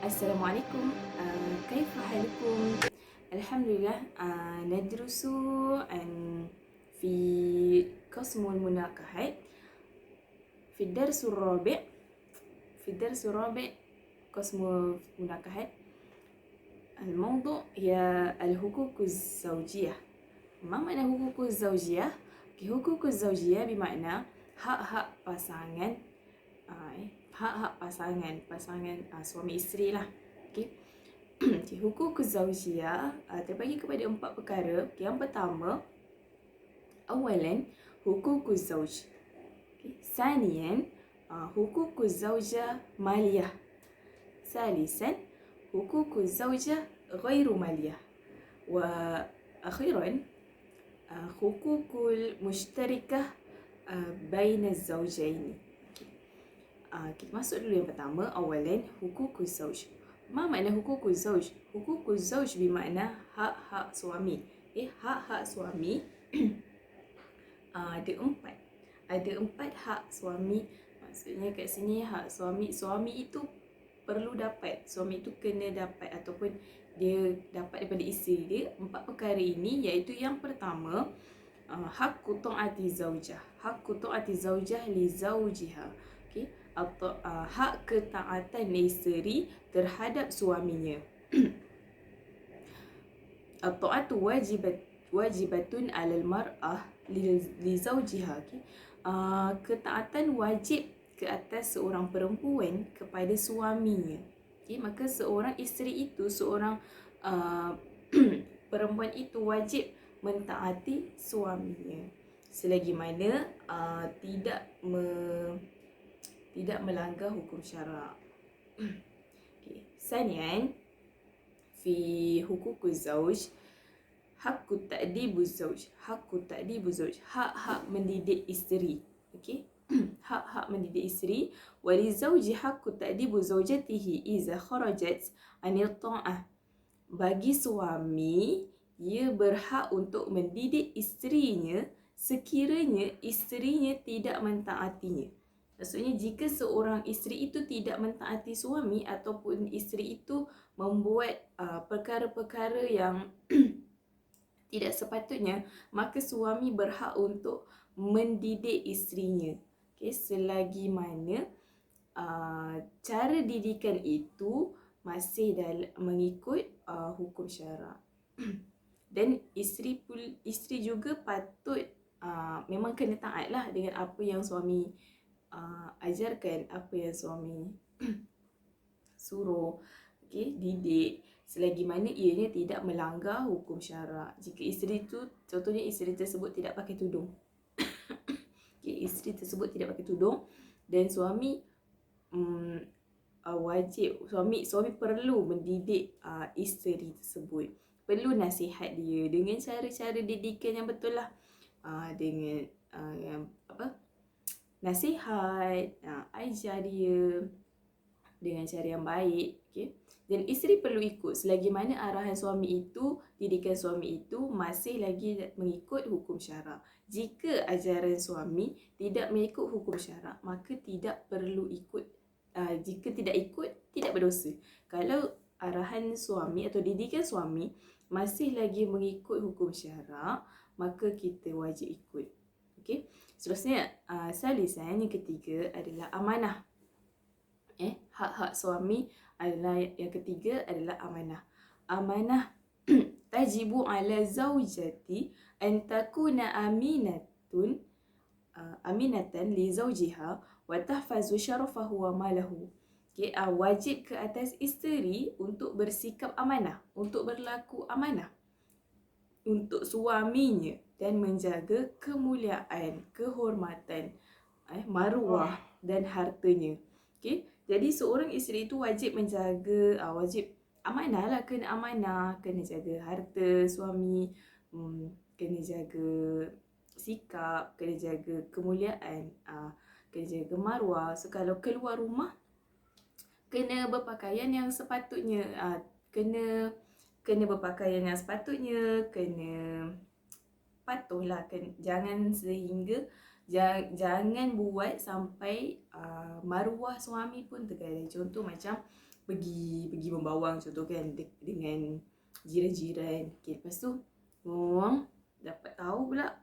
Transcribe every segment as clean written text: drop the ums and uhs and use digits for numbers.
Assalamualaikum. كيف حالكم؟ الحمد لله. ندرس عن في قسم المناقحات في الدرس الرابع قسم المناقحات. الموضوع هي الحقوق الزوجية. ما معنى حقوق الزوجية؟ حقوق الزوجية بمعنى hak-hak pasangan, hak-hak pasangan suami isteri lah. Okey. Hukuk zaujiyah terbagi kepada 4 perkara. Yang pertama, awalan hukuk zauj. Sanian hukuk zaujah maliyah. Salisan hukuk zaujah ghairu maliyah. Wa akhiran hukukul mushtarikah baina zaujaini. Kita masuk dulu yang pertama, awalan hukuk zauj. Ma makna hukuk zauj? Hukuk zauj bermakna hak-hak suami. Hak-hak suami ada 4. Ada 4 hak suami. Maksudnya kat sini hak suami itu perlu dapat. Suami itu kena dapat ataupun dia dapat daripada isteri dia 4 perkara ini, iaitu yang pertama, hak ta'ati zaujah. Hak ta'ati zaujah li zaujiha. Okey, atau hak ketaatan isteri terhadap suaminya. At-ta'atu wajibatun 'alal mar'ah li zawjiha. Ketaatan wajib ke atas seorang perempuan kepada suaminya. Maka seorang isteri itu, seorang perempuan itu wajib mentaati suaminya selagi mana tidak melanggar hukum syarak. Sanian fi hukuk zauj hakku ta'dibu zauj. Hak-hak mendidik isteri. Okey. Hak-hak mendidik isteri. Wali zauji hakku ta'dibu zaujatihi iza kharajat anil ta'ah. Bagi suami, ia berhak untuk mendidik isterinya sekiranya isterinya tidak mentaatinya. Maksudnya jika seorang isteri itu tidak mentaati suami ataupun isteri itu membuat perkara-perkara yang tidak sepatutnya, maka suami berhak untuk mendidik isterinya. Selagi mana cara didikan itu masih mengikut hukum syarak. Dan isteri juga patut memang kena taatlah dengan apa yang suami ajarkan, apa yang suami suruh, didik, selagi mana ianya tidak melanggar hukum syarak. Jika isteri tu, contohnya isteri tersebut tidak pakai tudung, isteri tersebut tidak pakai tudung dan suami suami perlu mendidik isteri tersebut, perlu nasihat dia dengan cara-cara didikan yang betul lah, dengan nasihat, ajar dia dengan cara yang baik. Dan isteri perlu ikut selagi mana arahan suami itu, didikan suami itu masih lagi mengikut hukum syarak. Jika ajaran suami tidak mengikut hukum syarak, maka tidak perlu ikut. Jika tidak ikut, tidak berdosa. Kalau arahan suami atau didikan suami masih lagi mengikut hukum syarak, maka kita wajib ikut. Okey. Seterusnya, salisan yang ketiga adalah amanah. Hak-hak suami adalah yang ketiga adalah amanah. Amanah tajibu ala zaujati an takuna aminatan li zaujiha wa tahfazu syarafahu wa malahu. Wajib ke atas isteri untuk bersikap amanah, untuk berlaku amanah untuk suaminya dan menjaga kemuliaan, kehormatan, maruah dan hartanya. Jadi seorang isteri itu wajib menjaga, wajib amanah lah, kena amanah, kena jaga harta suami, kena jaga sikap, kena jaga kemuliaan, kena jaga maruah. So kalau keluar rumah, kena berpakaian yang sepatutnya, kena berpakaian yang sepatutnya, kena patuhlah, jangan buat sampai maruah suami pun tergadai. Contoh macam pergi membawang contoh kan dengan jiran-jiran. Okay, lepas tu orang dapat tahu pula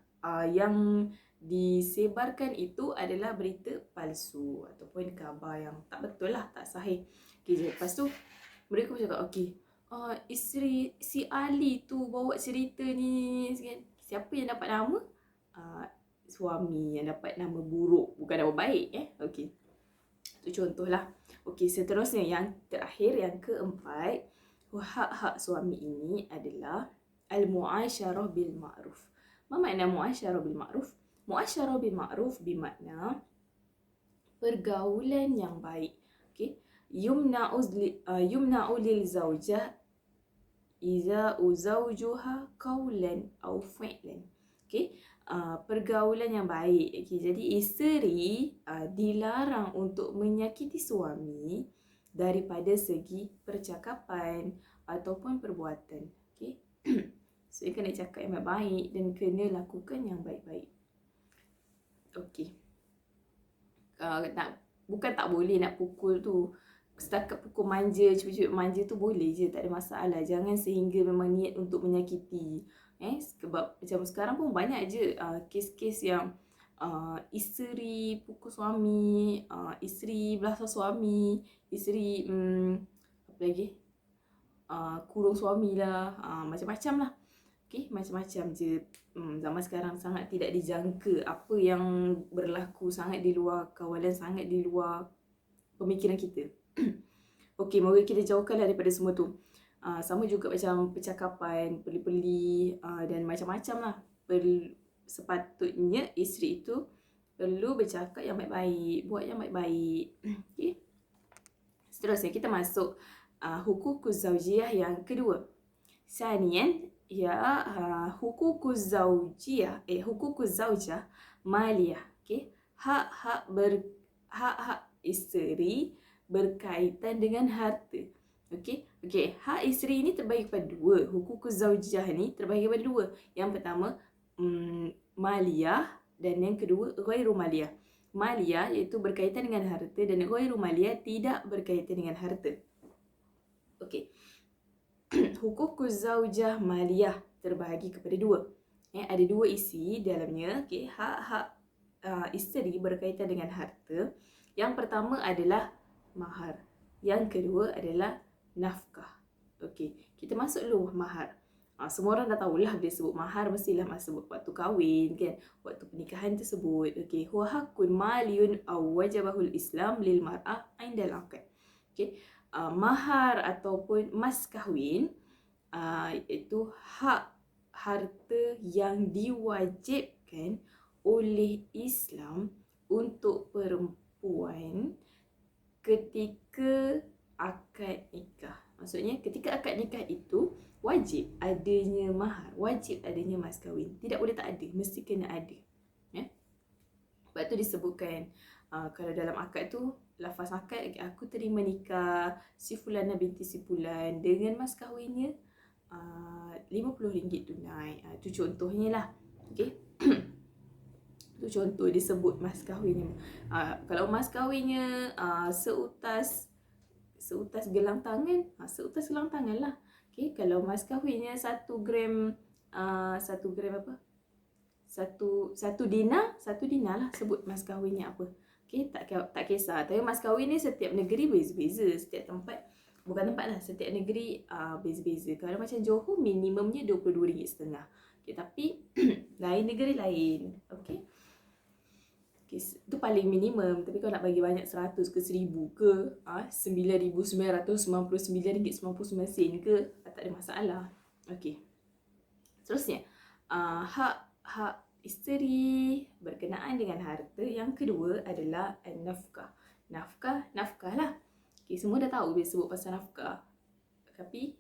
yang disebarkan itu adalah berita palsu ataupun khabar yang tak betul lah, tak sahih. Okay, lepas tu mereka cakap, okay, isteri si Ali tu bawa cerita ni kan. Siapa yang dapat nama? Suami yang dapat nama buruk, bukan nama baik. Okay, itu contohlah. Okay, seterusnya yang terakhir, yang keempat, hak-hak suami ini adalah al-mu'asyarah bil ma'ruf. Apa makna mu'asyarah bil ma'ruf? Mu'asyarah bil ma'ruf bermakna pergaulan yang baik. Okay, yumna'u lil zawjah iza uzawjuha qawlan aw fi'lan. Okay, pergaulan yang baik. Okay, jadi isteri dilarang untuk menyakiti suami daripada segi percakapan ataupun perbuatan. Okay, so dia kena cakap yang baik dan kena lakukan yang baik-baik. Okay, bukan tak boleh nak pukul tu. Setakat pukul manja, cubit-cubit manja tu boleh je, tak ada masalah. Jangan sehingga memang niat untuk menyakiti. Sebab macam sekarang pun banyak je kes-kes yang isteri pukul suami, isteri belasah suami, isteri apa lagi, kurung suami lah, macam-macam lah. Okay, macam-macam je. Zaman sekarang sangat tidak dijangka. Apa yang berlaku sangat di luar kawalan, sangat di luar pemikiran kita. Okay, moga kita jauhkanlah daripada semua tu. Sama juga macam percakapan, peli-peli dan macam-macam lah. Sepatutnya isteri itu perlu bercakap yang baik-baik, buat yang baik-baik. Okay, seterusnya kita masuk hukukuz zawjiyah yang kedua. Sanian ya hukukuz zawjiyah hukukuz zawjah maliyah. Okay, hak-hak isteri berkaitan dengan harta. Okay, hak isteri ni terbagi kepada dua. Hukukuz zawjiyah ni terbagi kepada dua. Yang pertama maliyah dan yang kedua ghairu maliyah. Maliyah iaitu berkaitan dengan harta dan ghairu maliyah tidak berkaitan dengan harta. Okay, hukukuz zawjah maliyah terbahagi kepada dua. Ada dua isi dalamnya. Okay, hak-hak isteri berkaitan dengan harta. Yang pertama adalah mahar. Yang kedua adalah nafkah. Okay, kita masuk dulu mahar. Semua orang dah tahulah bila sebut mahar mestilah masa waktu kahwin kan, waktu pernikahan tersebut. Okay, huwa haqqun maliyun aw wajabahul Islam lil mar'ah indal aqd. Okay, mahar ataupun mas kahwin iaitu hak harta yang diwajibkan oleh Islam untuk perempuan ketika akad nikah. Maksudnya ketika akad nikah itu wajib adanya mahar, wajib adanya mas kahwin. Tidak boleh tak ada, mesti kena ada. Sebab tu disebutkan kalau dalam akad tu, lafaz akad, aku terima nikah si Fulana binti si Fulan dengan mas kahwinnya RM50 tunai. Itu contohnya lah. Okay. Itu contoh disebut mas kahwinnya. Kalau mas kahwinnya seutas gelang tangan, seutas gelang tangan lah. Okay, kalau mas kahwinnya 1 gram apa? 1 dinar lah sebut mas kahwinnya apa. Okay, tak kisah. Tapi mas kahwin ni setiap negeri beza-beza, setiap tempat, bukan tempat lah, setiap negeri beza-beza. Kalau macam Johor minimumnya RM22.5. Okay, tapi lain negeri lain. Okay. Itu paling minimum. Tapi kalau nak bagi banyak 100 ke 1000 ke RM9,999.99 ke, tak ada masalah. Okey. Seterusnya, hak isteri berkenaan dengan harta yang kedua adalah nafkah. Nafkah lah. Okey, semua dah tahu bila sebut pasal nafkah. Tapi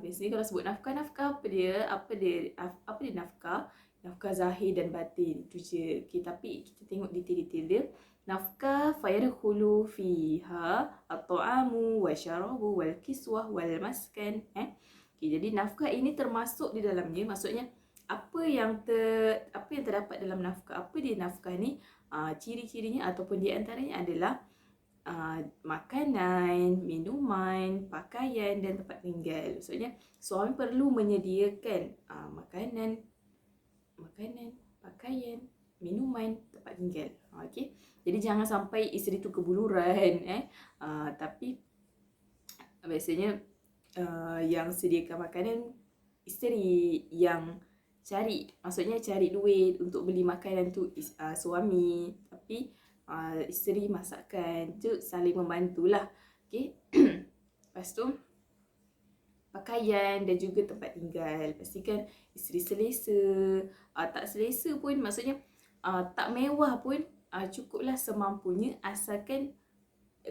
biasanya kalau sebut nafkah apa dia nafkah? Nafkah zahir dan batin, itu je. Okay, tapi kita tengok detail-detail dia. Nafkah fayadkhulu fiha at-ta'amu wa syarabu wal kiswah wal maskan. Okay, jadi nafkah ini termasuk di dalamnya. Maksudnya apa yang terdapat dalam nafkah. Apa dia nafkah ni? Ciri-cirinya ataupun di antaranya adalah makanan, minuman, pakaian dan tempat tinggal. Maksudnya suami perlu menyediakan makanan, pakaian, minuman, tempat tinggal. Okey. Jadi jangan sampai isteri tu kebuluran tapi biasanya yang sediakan makanan isteri, yang maksudnya cari duit untuk beli makanan tu suami, tapi isteri masakkan. Tu saling membantulah. Okey. Lepas tu pakaian dan juga tempat tinggal. Pastikan isteri selesa. Tak selesa pun, maksudnya tak mewah pun, cukuplah semampunya, asalkan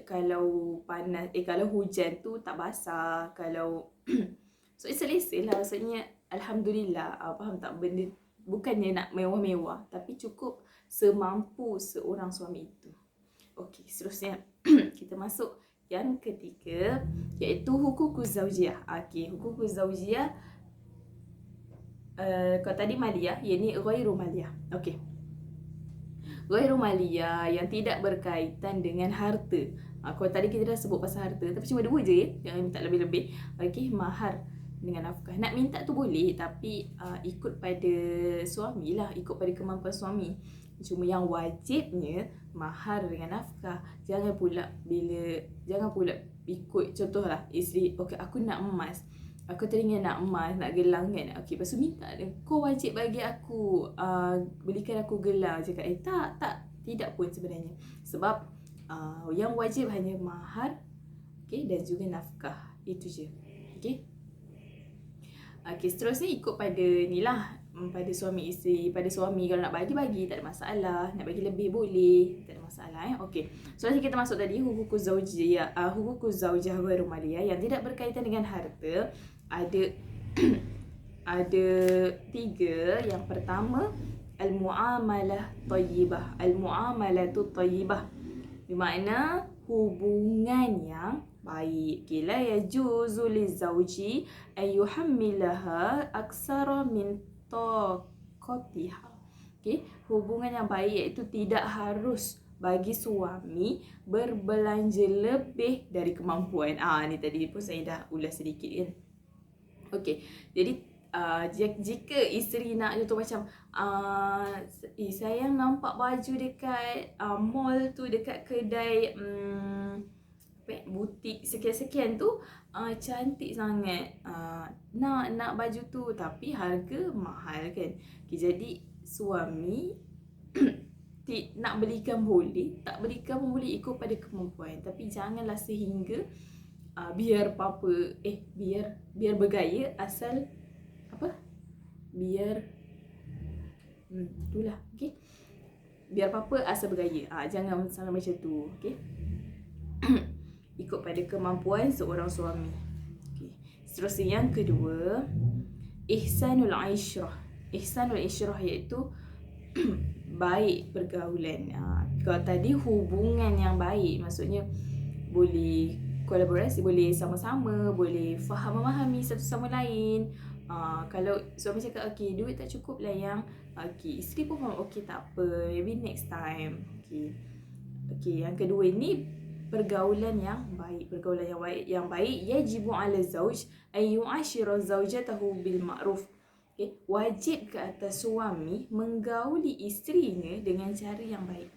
kalau panas, kalau hujan tu tak basah, kalau so selesa lah, maksudnya alhamdulillah. Faham tak? Benda bukannya nak mewah-mewah, tapi cukup semampu seorang suami itu. Okey, seterusnya kita masuk yang ketiga, iaitu hukukuz zaujiyah. Okey, hukukuz zaujiyah kalau tadi maliyah, yang ni ghairu maliyah. Okey, ghairu maliyah yang tidak berkaitan dengan harta. Kalau tadi kita dah sebut pasal harta, tapi cuma 2 je ya, jangan minta lebih-lebih. Okey, mahar dengan nafkah. Nak minta tu boleh, tapi ikut pada suami lah, ikut pada kemampuan suami. Cuma yang wajibnya mahar dengan nafkah. Jangan pula ikut, contohlah isteri, okey aku nak emas, aku teringat nak emas, nak gelang kan. Okey, lepas tu minta dia, kau wajib bagi aku belikan aku gelang. Cakap tidak pun sebenarnya. Sebab yang wajib hanya mahar, okey, dan juga nafkah. Itu je. Okey. Okey, seterusnya ikut pada ni lah, pada suami isteri. Pada suami kalau nak bagi, tak ada masalah. Nak bagi lebih boleh, tak ada masalah Okey. So nanti kita masuk tadi hukukuz zaujiyah, hukukuz zaujah ghairu maliyah yang tidak berkaitan dengan harta. Ada ada 3. Yang pertama, al-muamalah tayyibah. Al-muamalatu tayyibah bermakna hubungan yang baik. Okay, la yajuzu lizauji an yuhammilaha aksara min taqatiha. Okay, hubungan yang baik iaitu tidak harus bagi suami berbelanja lebih dari kemampuan. Ni tadi pun saya dah ulas sedikit kan. Okey, jadi jika isteri nak contoh macam sayang nampak baju dekat mall tu, dekat kedai butik sekian-sekian tu cantik sangat, nak baju tu tapi harga mahal kan. Okay, jadi suami nak belikan boleh, tak belikan pun boleh, ikut pada kemampuan. Tapi janganlah sehingga biar apa-apa biar bergaya asal apa? Biar itulah, okey. Biar apa-apa asal bergaya. Jangan salah macam tu, okey. Ikut pada kemampuan seorang suami. Okey. Seterusnya yang kedua, ihsanul aishrah. Ihsanul aishrah iaitu baik pergaulan. Kalau tadi hubungan yang baik, maksudnya boleh kolaborasi, boleh sama-sama, boleh faham memahami satu sama lain. Kalau suami cakap okey, duit tak cukup lah yang, okey, isteri pun faham, okey tak apa, maybe next time. Okey, yang kedua ni pergaulan yang baik. Pergaulan yang baik yajibu ala zauj ay yu'ashira zaujatahu bil ma'ruf. Okay, wajib ke atas suami menggauli isterinya dengan cara yang baik.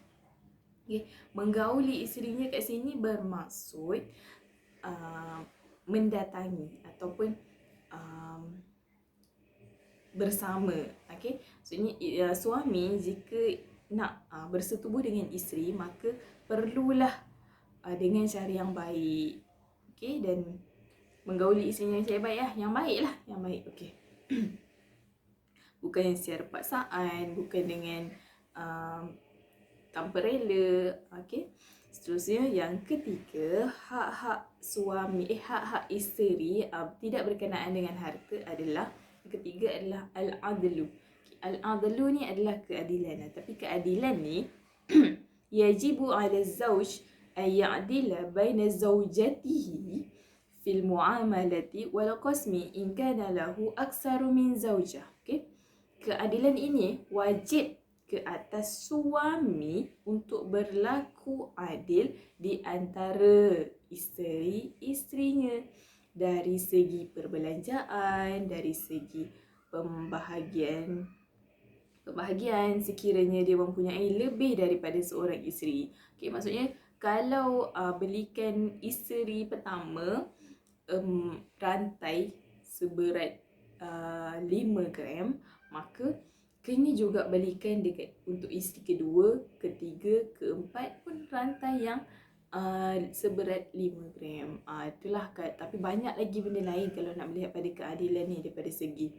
Okay, menggauli isterinya kat sini bermaksud mendatangi ataupun bersama. Okay, maksudnya suami jika nak bersetubuh dengan isteri, maka perlulah dengan cara yang baik. Okay, dan menggauli isterinya dengan cara baik lah, yang baik lah, yang baik. Okay. Bukan secara paksaan, bukan dengan tanpa rela. Okay. Seterusnya yang ketiga, hak-hak suami, hak-hak isteri tidak berkenaan dengan harta adalah, yang ketiga adalah al-adlu. Al-adlu ni adalah keadilan. Tapi keadilan ni yajibu ala zauj an ya'dila baina zaujatihi fil muamalati wal qasmi in kana lahu aksaru min zaujah. Okay. Keadilan ini wajib ke atas suami untuk berlaku adil di antara isteri-isterinya dari segi perbelanjaan, dari segi pembahagian sekiranya dia mempunyai lebih daripada seorang isteri. Okay, maksudnya kalau belikan isteri pertama rantai seberat 5 gram, maka kena juga belikan dekat untuk isteri kedua, ketiga, keempat pun rantai yang seberat 5 gram. Itulah kan. Tapi banyak lagi benda lain kalau nak melihat pada keadilan ni, daripada segi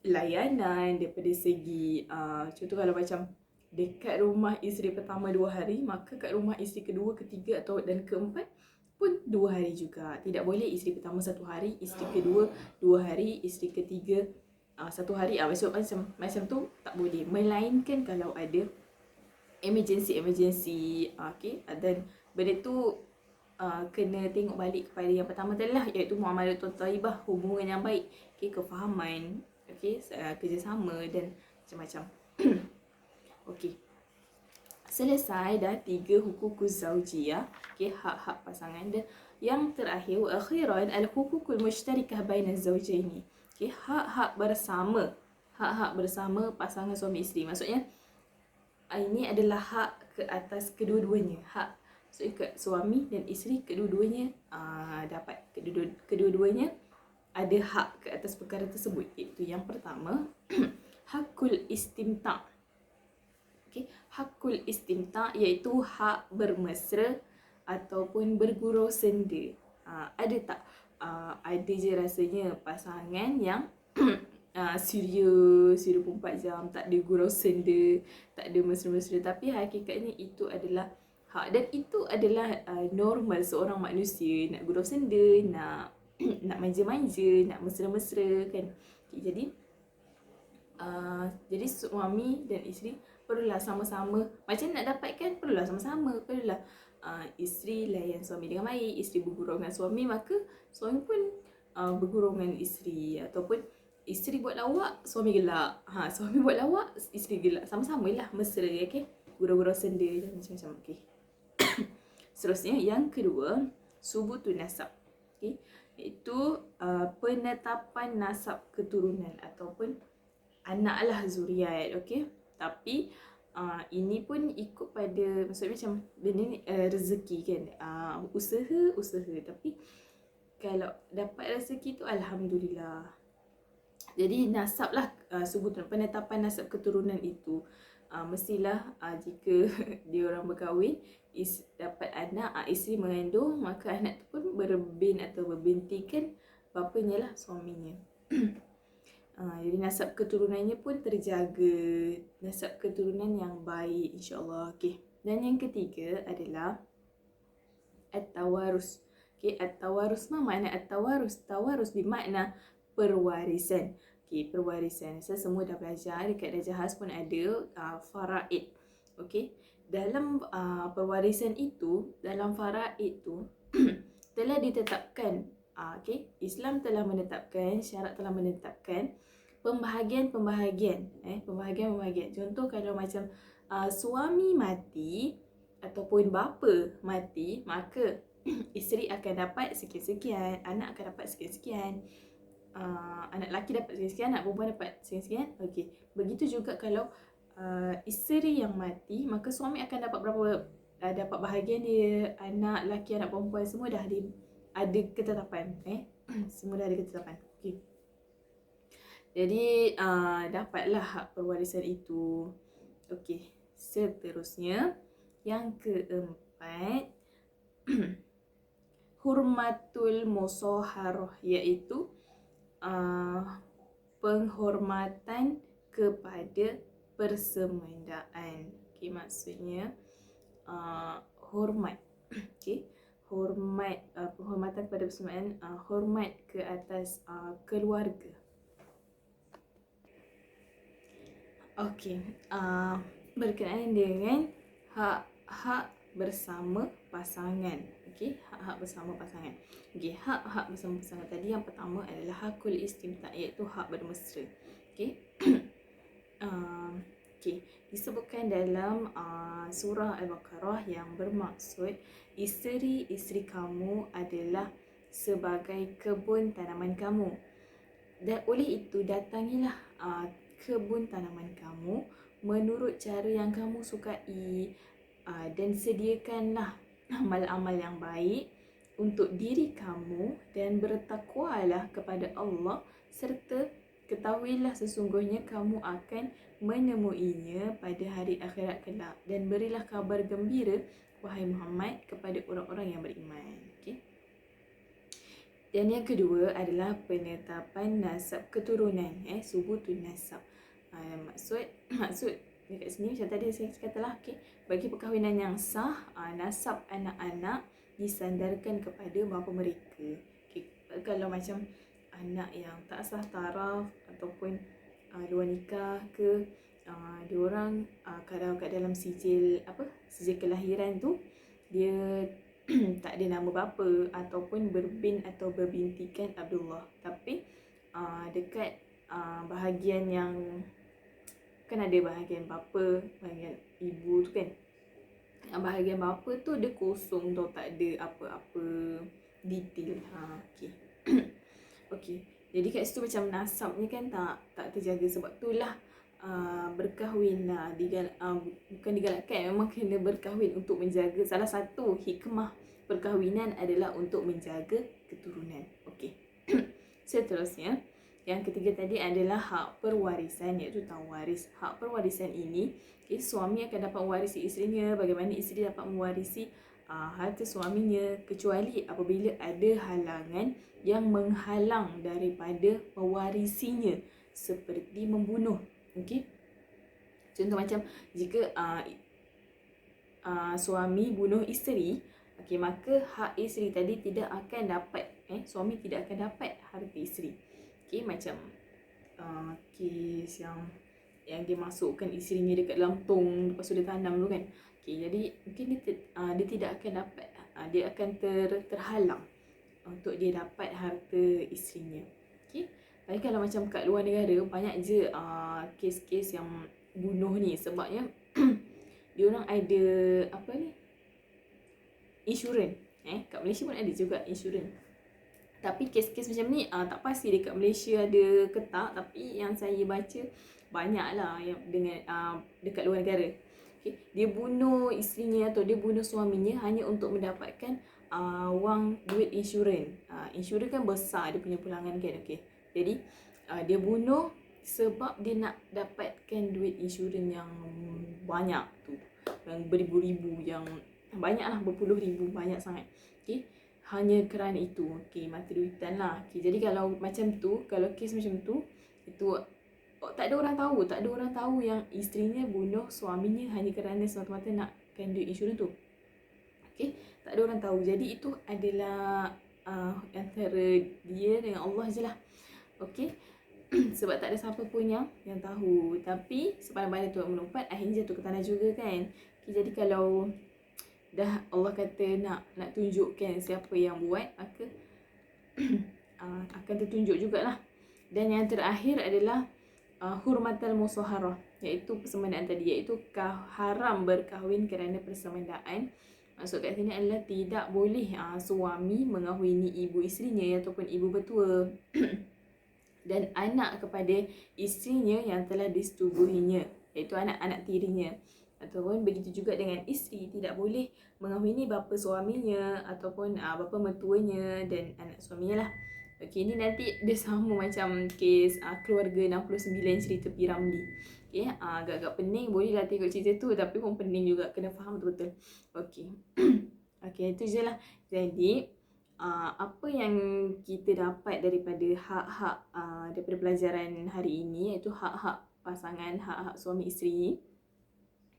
layanan, daripada segi contoh kalau macam dekat rumah isteri pertama 2 hari, maka kat rumah isteri kedua, ketiga dan keempat pun 2 hari juga. Tidak boleh isteri pertama 1 hari, isteri kedua 2 hari, isteri ketiga 1 hari. Macam tu tak boleh. Melainkan kalau ada emergency, okay? Dan benda tu kena tengok balik kepada yang pertama tadi lah, iaitu muamalatun thayyibah, hubungan yang baik, okay? Kefahaman, okay? Kerjasama dan macam-macam. Okay, selesai dah 3 hukukuz zaujiyah, okay, hak-hak pasangan. Dan yang terakhir, wa akhiran al-hukukul mushtarikah bainaz zawjaini, okay, hak-hak bersama pasangan suami isteri. Maksudnya ini adalah hak ke atas kedua-duanya. Hak maksudnya suami dan isteri kedua-duanya dapat, kedua-duanya ada hak ke atas perkara tersebut. Iaitu yang pertama hakul istimta'. Okay. Hakul istimta' iaitu hak bermesra ataupun bergurau senda. Ada tak? Ada je rasanya pasangan yang Suria 24 jam, tak ada gurau senda, tak ada mesra-mesra. Tapi hakikatnya itu adalah hak, dan itu adalah normal seorang manusia. Nak gurau senda, nak nak manja-manja, nak mesra-mesra kan. Okay, jadi suami dan isteri perlulah sama-sama. Macam nak dapatkan, perlulah sama-sama. Perlulah isteri layan suami dengan baik, isteri bergurau dengan suami, maka suami pun bergurau dengan isteri. Ataupun isteri buat lawak, suami gelak. Suami buat lawak, isteri gelak. Sama-sama lah mesra, okay? Gurau-gurau senda dan macam-macam, okay? Seterusnya, yang kedua, subutun nasab, okay? Iaitu penetapan nasab keturunan ataupun anak lah, zuriat, okay? Tapi ini pun ikut pada, maksudnya macam benda ni rezeki kan, usaha. Tapi kalau dapat rezeki tu alhamdulillah. Jadi nasab lah, sebutan penetapan nasab keturunan itu mestilah jika dia orang berkahwin, dapat anak, isteri mengandung, maka anak tu pun berbin atau berbintikan bapanya lah, suaminya. Jadi nasab keturunannya pun terjaga, nasab keturunan yang baik, insyaAllah. Okay. Dan yang ketiga adalah at-tawarus. Okay, at-tawarus mana at-tawarus? Tawarus bermakna perwarisan. Okay, perwarisan. Saya semua dah belajar, dekat Darjah Khas pun ada faraid. Okay, dalam perwarisan itu, dalam faraid itu telah ditetapkan, okay, Islam telah menetapkan, syarat telah menetapkan pembahagian. Contoh kalau macam suami mati ataupun bapa mati, maka isteri akan dapat sekian-sekian, anak akan dapat sekian-sekian, anak lelaki dapat sekian-sekian, anak perempuan dapat sekian-sekian. Okey. Begitu juga kalau isteri yang mati, maka suami akan dapat berapa, dapat bahagian dia, anak lelaki, anak perempuan semua dah ada ketetapan, semua dah ada ketetapan. Okey. Jadi dapatlah hak perwarisan itu. Okey. Seterusnya, yang keempat, hurmatul musaharah, iaitu penghormatan kepada persemendaan. Okay, maksudnya hormat. Okay, hormat, penghormatan kepada persemendaan, hormat ke atas keluarga. Okay, berkenaan dengan hak-hak bersama pasangan. Okay, hak-hak bersama pasangan. Okay, hak-hak bersama pasangan tadi, yang pertama adalah hakul istimta', iaitu hak bermesra. Okay. Okey, disebutkan dalam surah Al-Baqarah yang bermaksud isteri-isteri kamu adalah sebagai kebun tanaman kamu. Dan oleh itu datangilah kebun tanaman kamu menurut cara yang kamu sukai, dan sediakanlah amal-amal yang baik untuk diri kamu dan bertakwalah kepada Allah, serta ketahuilah sesungguhnya kamu akan menemuinya pada hari akhirat kelak, dan berilah kabar gembira wahai Muhammad kepada orang-orang yang beriman. Okey. Dan yang kedua adalah penetapan nasab keturunan, subutun nasab. Maksud dekat sini macam tadi saya katalah, bagi perkahwinan yang sah, nasab anak-anak disandarkan kepada bapa mereka. Kalau macam anak yang tak sah taraf ataupun luar nikah ke, diorang kalau kat dalam sijil kelahiran tu dia tak ada nama bapa ataupun berbin atau berbintikan Abdullah, tapi dekat bahagian yang kan ada bahagian bapa, bahagian ibu tu kan, bahagian bapa tu dia kosong tau, tak ada apa-apa detail. Okey. Okey. Jadi kat situ macam nasabnya kan tak terjaga, sebab itulah berkahwin lah, bukan digalakkan, memang kena berkahwin untuk menjaga. Salah satu hikmah perkahwinan adalah untuk menjaga keturunan. Okey. Seterusnya, yang ketiga tadi adalah hak perwarisan, iaitu tawaris. Hak perwarisan ini, suami akan dapat mewarisi isterinya, bagaimana isteri dapat mewarisi harta suaminya, kecuali apabila ada halangan yang menghalang daripada mewarisinya, seperti membunuh. Okey. Contoh macam jika suami bunuh isteri, okey, maka hak isteri tadi tidak akan dapat, suami tidak akan dapat harta isteri. Okey, macam kes yang dia masukkan isterinya dekat dalam tong, lepas tu dia tanam tu kan. Okey, jadi mungkin dia tidak akan dapat, dia akan terhalang untuk dia dapat harta isterinya. Okey. Tapi kalau macam kat luar negara, banyak je kes-kes yang bunuh ni, sebabnya diorang ada insurans. Kat Malaysia pun ada juga insurans. Tapi kes-kes macam ni tak pasti dekat Malaysia ada ke tak, tapi yang saya baca banyaklah yang dengan dekat luar negara. Okay. Dia bunuh isterinya atau dia bunuh suaminya hanya untuk mendapatkan wang duit insurans. Insurans kan besar dia punya pulangan kan. Okay. Jadi dia bunuh sebab dia nak dapatkan duit insurans yang banyak tu, yang beribu-ribu, yang banyak lah, berpuluh ribu, banyak sangat. Okay. Hanya kerana itu, mata duitan lah. Jadi kalau macam tu, kalau kes macam tu, itu tak ada orang tahu yang isterinya bunuh suaminya hanya kerana semata-mata nakkan duit insurans tu. Tak ada orang tahu. Jadi itu adalah antara dia dengan Allah je lah. Sebab tak ada siapa pun yang tahu. Tapi sepandang-pandang Tuhan melompat, akhirnya jatuh ke tanah juga kan. Jadi kalau dah Allah kata nak tunjukkan siapa yang buat, maka akan tertunjuk jugalah. Dan yang terakhir adalah hurmatal musaharah, iaitu persemandaan tadi, iaitu haram berkahwin kerana persemandaan. Maksud kat sini adalah tidak boleh suami mengahwini ibu isterinya ataupun ibu bertua dan anak kepada isterinya yang telah disetubuhinya, iaitu anak-anak tirinya. Ataupun begitu juga dengan isteri, tidak boleh mengahwini bapa suaminya ataupun bapa mertuanya dan anak suaminya lah. Okey, ni nanti dia sama macam kes keluarga 69 cerita P. Ramlee. Okey, agak-agak pening, bolehlah tengok cerita tu, tapi pun pening juga, kena faham betul-betul. Okey. Okey, itu je lah. Jadi apa yang kita dapat daripada hak-hak daripada pelajaran hari ini, iaitu hak-hak pasangan, hak-hak suami isteri,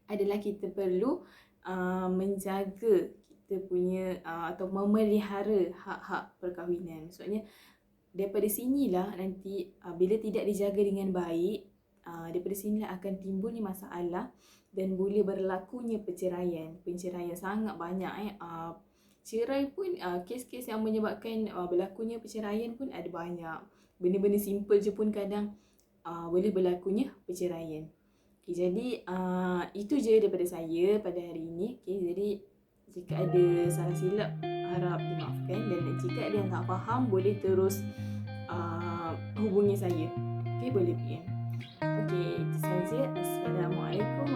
adalah kita perlu menjaga kita punya atau memelihara hak-hak perkahwinan. Maksudnya daripada sinilah nanti bila tidak dijaga dengan baik, daripada sinilah akan timbulnya masalah dan boleh berlakunya perceraian. Penceraian sangat banyak. Cerai pun, kes-kes yang menyebabkan berlakunya perceraian pun ada banyak. Benda-benda simple je pun kadang boleh berlakunya perceraian. Okay, jadi itu je daripada saya pada hari ini. Okay, jadi jika ada salah silap harap dimaafkan, dan jika ada yang tak faham boleh terus hubungi saya. Okay, boleh PM. Okay, itu saja. Assalamualaikum